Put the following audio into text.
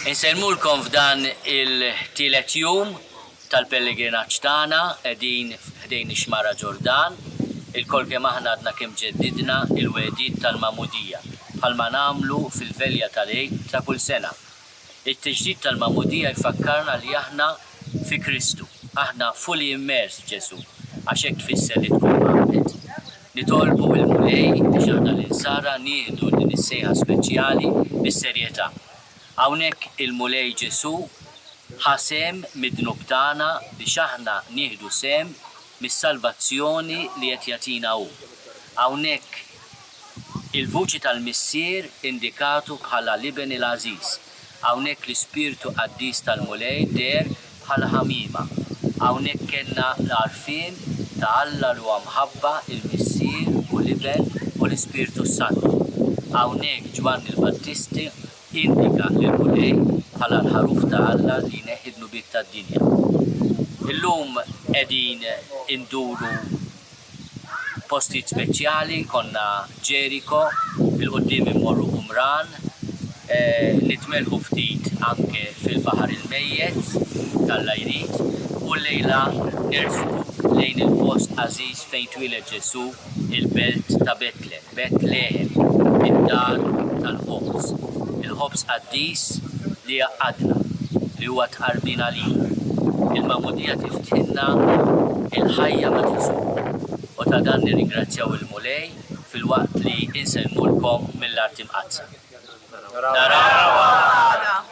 Inselmulkom f'dan il-tielet jum tal-pellegrinaġġ tagħna qegħdin ħdejn ix-xmara Ġordan, il-kol kemm aħna għadna kemm ġeddidna il-wedid tal-Magħmudija bħalma nagħmlu fil-velja tal-Eid ta' kull sena. It-tiġdid tal-Magħmudija jfakkarna li aħna fi Kristu, aħna fully immersed f'Ġesu, għax hekk tfisser li tkun magħmed. Nitolbu il-mulej biex aħna l-insara nieħdu din is-sejħa speċjali bis-serjetà. Hawnhekk il-mulej Ġesu ħasem mid-dnub tagħna biex aħna nieħdu sem mis-salvazzjoni li qed jagħtina hu. Hawnhekk il-vuċi tal-missier indikatu bħala Liben il-Aziz. Hawnhekk l-Ispirtu Qaddis tal-mulej der bħala ħamima. Hawnhekk kellna l-għarfien ta' Alla li huwa mħabba il-missier u Liben u l-Ispirtu Santu. Hawnhekk Ġwanni l-Battisti indika l-mulej bħala l-ħaruf ta' Alla li jneħħi d-nubiet tad-dinja. Illum qegħdin induru postijiet speċjali, konna Ġeriko, bil-qoddim immorru Qumran, nitmelħu ftit anke fil-Baħar il-Mejjed tal-Lajrit u llejla nerżqu lejn il-post għażiż fejn twiled Ġesu il-belt ta' Betlehem, id-dar tal-ħobż. Il-ħobż qaddis li għadna, li huwa tqarrmin għalina. Il-Magħmudija tiftinna il-ħajja ma' Ġesu. U ta' dan nirringrazzjaw il-mulej fil-waqt li insellmulkom mill-Art Imqazza. Naraw!